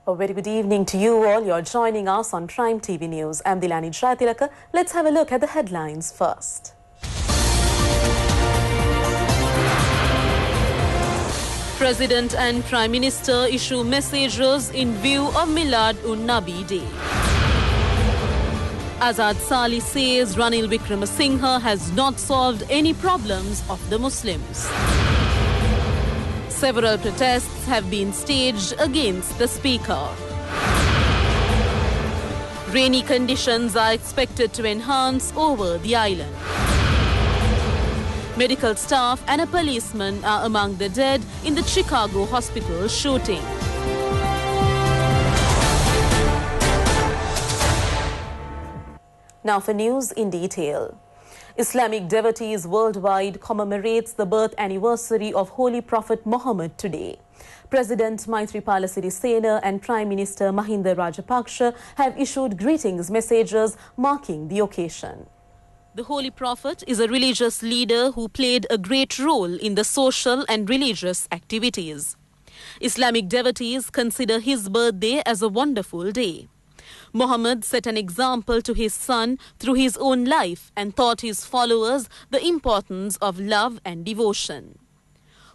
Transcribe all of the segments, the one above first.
A very good evening to you all. You're joining us on Prime TV News. I'm Dilani Jaitilaka. Let's have a look at the headlines first. President and Prime Minister issue messages in view of Milad-un-Nabi Day. Azad Sali says Ranil Wickremesinghe has not solved any problems of the Muslims. Several protests have been staged against the Speaker. Rainy conditions are expected to enhance over the island. Medical staff and a policeman are among the dead in the Chicago hospital shooting. Now for news in detail. Islamic devotees worldwide commemorates the birth anniversary of Holy Prophet Muhammad today. President Maithripala Sirisena and Prime Minister Mahinda Rajapaksa have issued greetings messages marking the occasion. The Holy Prophet is a religious leader who played a great role in the social and religious activities. Islamic devotees consider his birthday as a wonderful day. Muhammad set an example to his son through his own life and taught his followers the importance of love and devotion.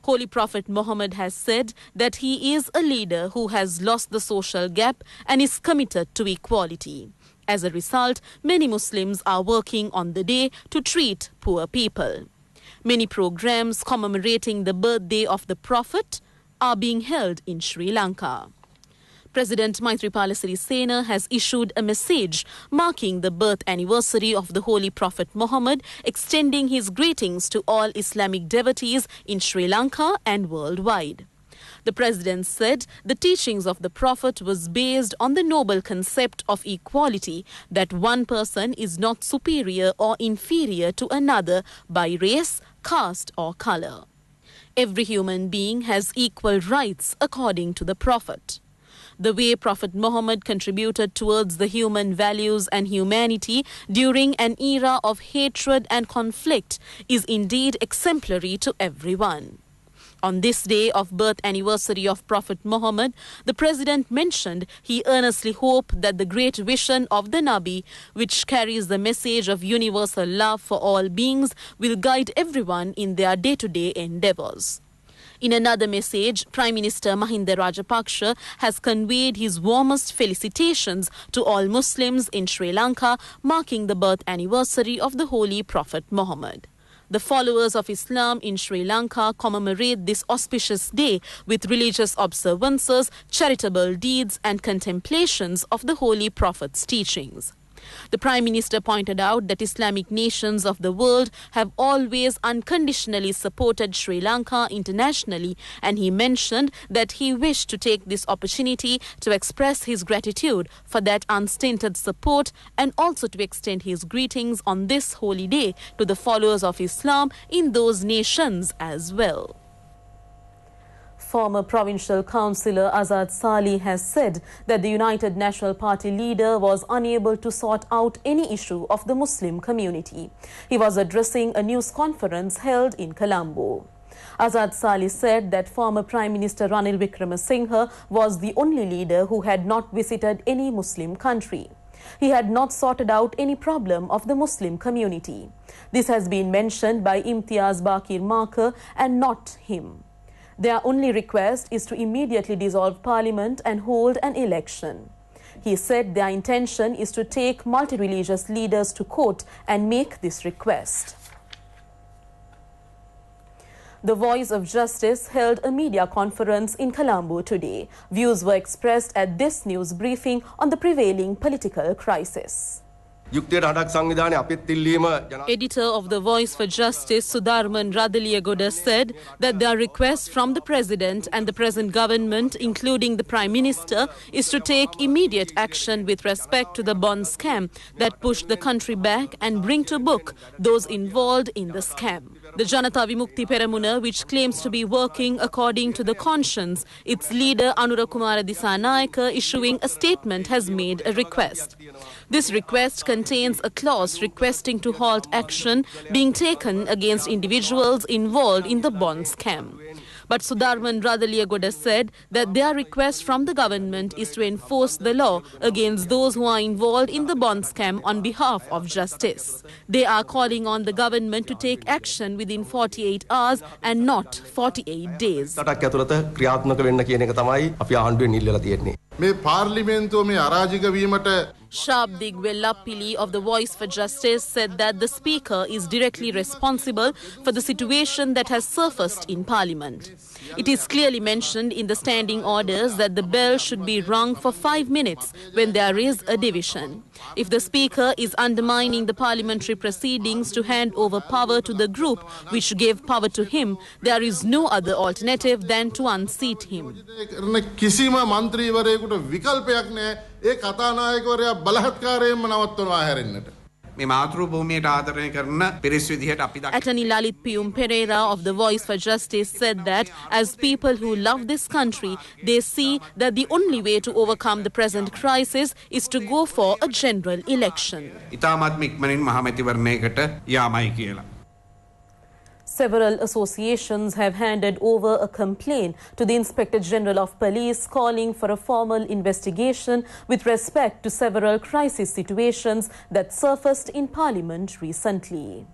Holy Prophet Muhammad has said that he is a leader who has lost the social gap and is committed to equality. As a result, many Muslims are working on the day to treat poor people. Many programs commemorating the birthday of the Prophet are being held in Sri Lanka. President Maithripala Sirisena has issued a message marking the birth anniversary of the Holy Prophet Muhammad, extending his greetings to all Islamic devotees in Sri Lanka and worldwide. The president said the teachings of the Prophet was based on the noble concept of equality, that one person is not superior or inferior to another by race, caste or color. Every human being has equal rights according to the Prophet. The way Prophet Muhammad contributed towards the human values and humanity during an era of hatred and conflict is indeed exemplary to everyone. On this day of birth anniversary of Prophet Muhammad, the President mentioned he earnestly hoped that the great vision of the Nabi, which carries the message of universal love for all beings, will guide everyone in their day-to-day endeavors. In another message, Prime Minister Mahinda Rajapaksa has conveyed his warmest felicitations to all Muslims in Sri Lanka, marking the birth anniversary of the Holy Prophet Muhammad. The followers of Islam in Sri Lanka commemorate this auspicious day with religious observances, charitable deeds and contemplations of the Holy Prophet's teachings. The Prime Minister pointed out that Islamic nations of the world have always unconditionally supported Sri Lanka internationally, and he mentioned that he wished to take this opportunity to express his gratitude for that unstinted support and also to extend his greetings on this holy day to the followers of Islam in those nations as well. Former Provincial Councillor Azad Sali has said that the United National Party leader was unable to sort out any issue of the Muslim community. He was addressing a news conference held in Colombo. Azad Sali said that former Prime Minister Ranil Wickremesinghe was the only leader who had not visited any Muslim country. He had not sorted out any problem of the Muslim community. This has been mentioned by Imtiaz Bakir Marker and not him. Their only request is to immediately dissolve Parliament and hold an election. He said their intention is to take multi-religious leaders to court and make this request. The Voice of Justice held a media conference in Colombo today. Views were expressed at this news briefing on the prevailing political crisis. Editor of the Voice for Justice, Sudharman Radaliyagoda, said that their request from the President and the present government, including the Prime Minister, is to take immediate action with respect to the bond scam that pushed the country back and bring to book those involved in the scam. The Janata Vimukti Peramuna, which claims to be working according to the conscience, its leader Anurakumara Disanayaka, issuing a statement, has made a request. This request contains a clause requesting to halt action being taken against individuals involved in the bond scam. But Sudarman Radaliyagoda said that their request from the government is to enforce the law against those who are involved in the bond scam on behalf of justice. They are calling on the government to take action within 48 hours and not 48 days. Shabdig Vellapilli of the Voice for Justice said that the Speaker is directly responsible for the situation that has surfaced in Parliament. It is clearly mentioned in the standing orders that the bell should be rung for 5 minutes when there is a division. If the Speaker is undermining the parliamentary proceedings to hand over power to the group which gave power to him, there is no other alternative than to unseat him. Attorney Lalit Piyum Pereira of the Voice for Justice said that as people who love this country, they see that the only way to overcome the present crisis is to go for a general election. Several associations have handed over a complaint to the Inspector General of Police calling for a formal investigation with respect to several crisis situations that surfaced in Parliament recently.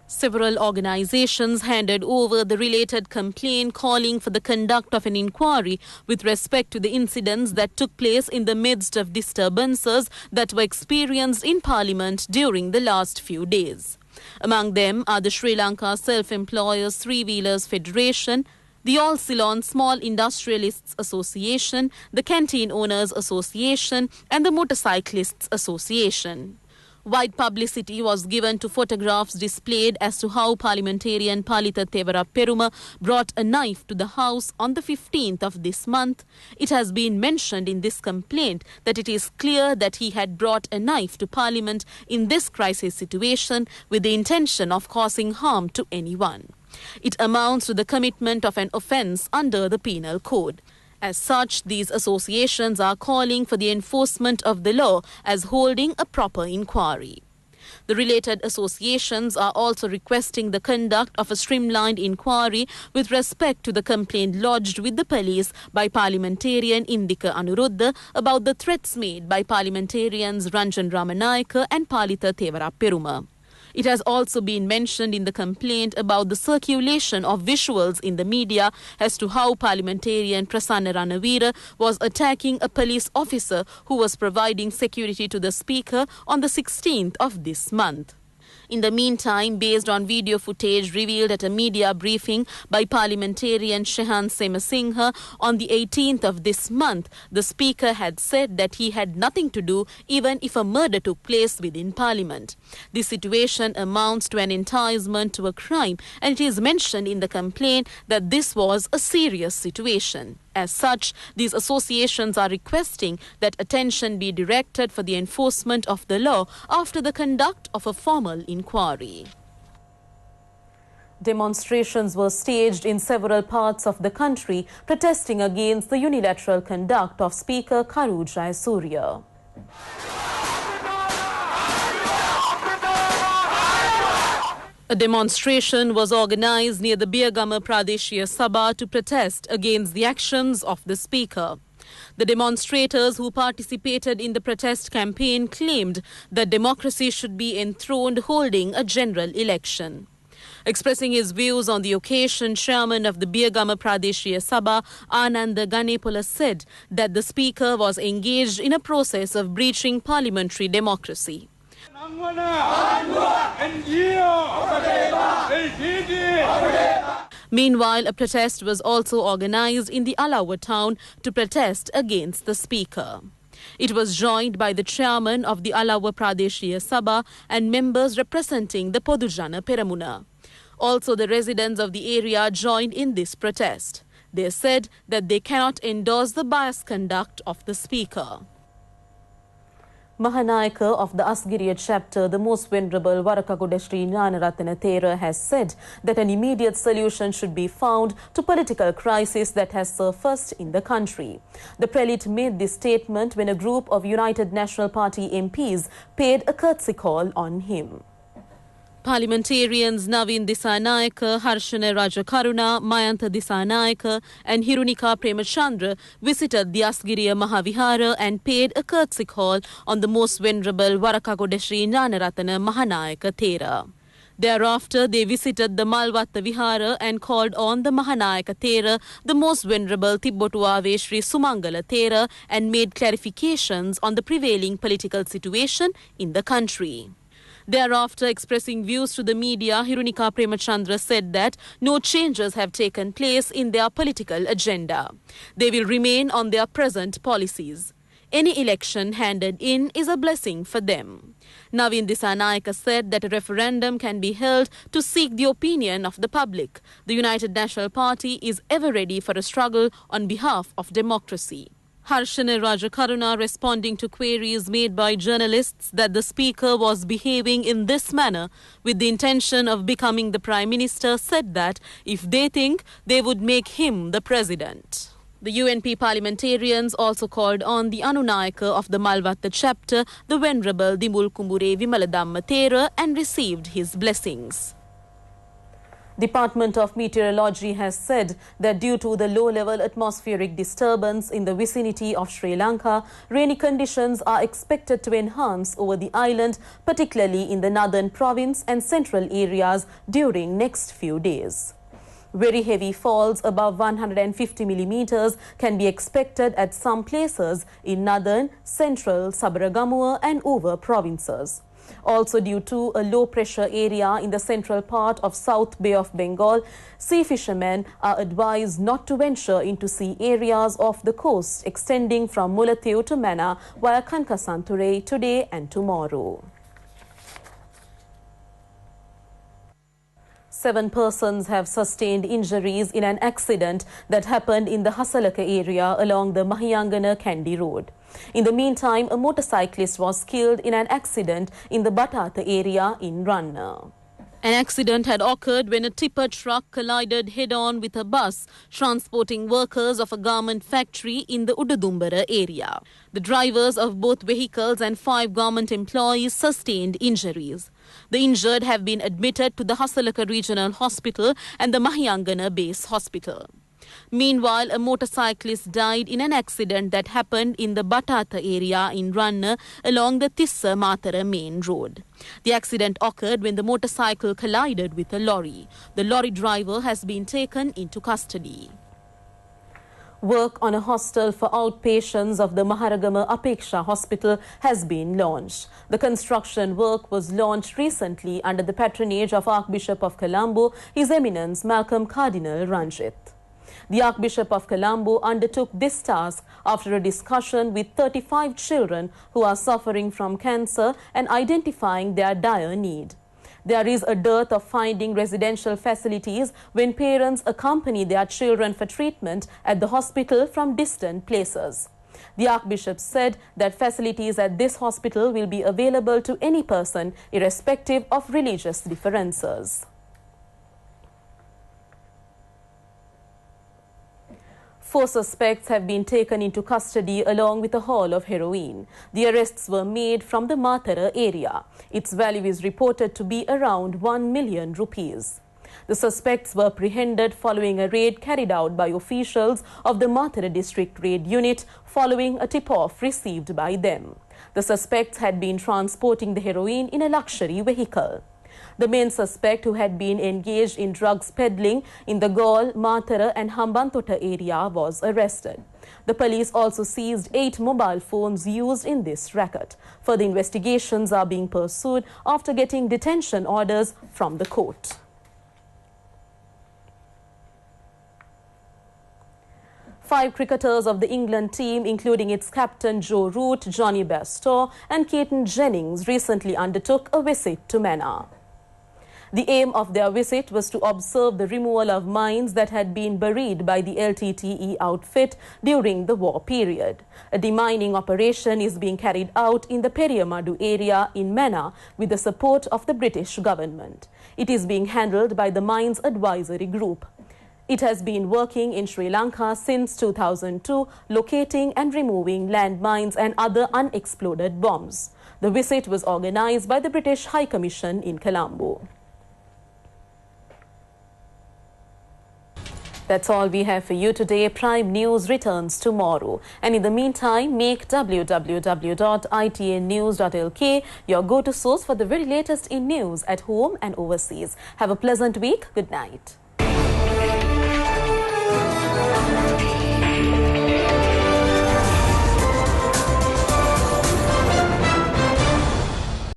Several organizations handed over the related complaint calling for the conduct of an inquiry with respect to the incidents that took place in the midst of disturbances that were experienced in Parliament during the last few days. Among them are the Sri Lanka Self-Employers Three-Wheelers Federation, the All Ceylon Small Industrialists Association, the Canteen Owners Association and the Motorcyclists Association. Wide publicity was given to photographs displayed as to how parliamentarian Palitha Tevara Peruma brought a knife to the House on the 15th of this month. It has been mentioned in this complaint that it is clear that he had brought a knife to Parliament in this crisis situation with the intention of causing harm to anyone. It amounts to the commitment of an offence under the Penal Code. As such, these associations are calling for the enforcement of the law as holding a proper inquiry. The related associations are also requesting the conduct of a streamlined inquiry with respect to the complaint lodged with the police by parliamentarian Indika Anuruddha about the threats made by parliamentarians Ranjan Ramanayaka and Palitha Tevara Peruma. It has also been mentioned in the complaint about the circulation of visuals in the media as to how parliamentarian Prasanna Ranavira was attacking a police officer who was providing security to the Speaker on the 16th of this month. In the meantime, based on video footage revealed at a media briefing by parliamentarian Shehan Semasinghe on the 18th of this month, the Speaker had said that he had nothing to do even if a murder took place within Parliament. This situation amounts to an enticement to a crime, and it is mentioned in the complaint that this was a serious situation. As such, these associations are requesting that attention be directed for the enforcement of the law after the conduct of a formal inquiry. Demonstrations were staged in several parts of the country protesting against the unilateral conduct of Speaker Karu Jayasuriya. A demonstration was organized near the Biyagama Pradeshiya Sabha to protest against the actions of the Speaker. The demonstrators who participated in the protest campaign claimed that democracy should be enthroned holding a general election. Expressing his views on the occasion, Chairman of the Biyagama Pradeshiya Sabha, Ananda Ganepola, said that the Speaker was engaged in a process of breaching parliamentary democracy. Meanwhile, a protest was also organized in the Alawa town to protest against the Speaker. It was joined by the chairman of the Alawa Pradeshiya Sabha and members representing the Podujana Peramuna. Also, the residents of the area joined in this protest. They said that they cannot endorse the biased conduct of the Speaker. Mahanayaka of the Asgiriya chapter, the Most Venerable Warakagoda Sri Gnanaratana Thera, has said that an immediate solution should be found to political crisis that has surfaced in the country. The prelate made this statement when a group of United National Party MPs paid a courtesy call on him. Parliamentarians Navin Disanayake, Harshana Rajakaruna, Mayantha Disanayake and Hirunika Premachandra visited the Asgiriya Mahavihara and paid a courtesy call on the most venerable Varakakodeshri Gnanaratana Mahanayaka Thera. Thereafter, they visited the Malvatta Vihara and called on the Mahanayaka Thera, the most venerable Tibbotuave Sri Sumangala Thera, and made clarifications on the prevailing political situation in the country. Thereafter, expressing views to the media, Hirunika Premachandra said that no changes have taken place in their political agenda. They will remain on their present policies. Any election handed in is a blessing for them. Navin Disanayake said that a referendum can be held to seek the opinion of the public. The United National Party is ever ready for a struggle on behalf of democracy. Harshana Rajakaruna, responding to queries made by journalists that the Speaker was behaving in this manner with the intention of becoming the Prime Minister, said that if they think, they would make him the President. The UNP parliamentarians also called on the Anunayaka of the Malvatta chapter, the Venerable Dimul Kumbure Vimaladamma Thera, and received his blessings. Department of Meteorology has said that due to the low-level atmospheric disturbance in the vicinity of Sri Lanka, rainy conditions are expected to enhance over the island, particularly in the northern province and central areas during next few days. Very heavy falls above 150 millimeters can be expected at some places in northern, central, Sabaragamuwa and over provinces. Also, due to a low-pressure area in the central part of South Bay of Bengal, sea fishermen are advised not to venture into sea areas off the coast extending from Mullaitivu to Mannar via Kankasanture today and tomorrow. 7 persons have sustained injuries in an accident that happened in the Hasalaka area along the Mahiyangana Kandy Road. In the meantime, a motorcyclist was killed in an accident in the Batata area in Ranna. An accident had occurred when a tipper truck collided head-on with a bus transporting workers of a garment factory in the Ududumbara area. The drivers of both vehicles and 5 government employees sustained injuries. The injured have been admitted to the Hasalaka Regional Hospital and the Mahiyangana Base Hospital. Meanwhile, a motorcyclist died in an accident that happened in the Batata area in Ranna along the Tissa-Matara main road. The accident occurred when the motorcycle collided with a lorry. The lorry driver has been taken into custody. Work on a hostel for outpatients of the Maharagama Apeksha Hospital has been launched. The construction work was launched recently under the patronage of Archbishop of Colombo, His Eminence Malcolm Cardinal Ranjit. The Archbishop of Colombo undertook this task after a discussion with 35 children who are suffering from cancer and identifying their dire need. There is a dearth of finding residential facilities when parents accompany their children for treatment at the hospital from distant places. The Archbishop said that facilities at this hospital will be available to any person irrespective of religious differences. 4 suspects have been taken into custody along with a haul of heroin. The arrests were made from the Matara area. Its value is reported to be around 1 million rupees. The suspects were apprehended following a raid carried out by officials of the Matara District Raid Unit following a tip-off received by them. The suspects had been transporting the heroin in a luxury vehicle. The main suspect, who had been engaged in drugs peddling in the Gaul, Matara and Hambantota area, was arrested. The police also seized 8 mobile phones used in this racket. Further investigations are being pursued after getting detention orders from the court. Five cricketers of the England team, including its captain Joe Root, Johnny Bairstow and Keaton Jennings, recently undertook a visit to Mannar. The aim of their visit was to observe the removal of mines that had been buried by the LTTE outfit during the war period. A demining operation is being carried out in the Periyamadu area in Mannar with the support of the British government. It is being handled by the Mines Advisory Group. It has been working in Sri Lanka since 2002, locating and removing landmines and other unexploded bombs. The visit was organized by the British High Commission in Colombo. That's all we have for you today. Prime News returns tomorrow. And in the meantime, make www.itnnews.lk your go-to source for the very latest in news at home and overseas. Have a pleasant week. Good night.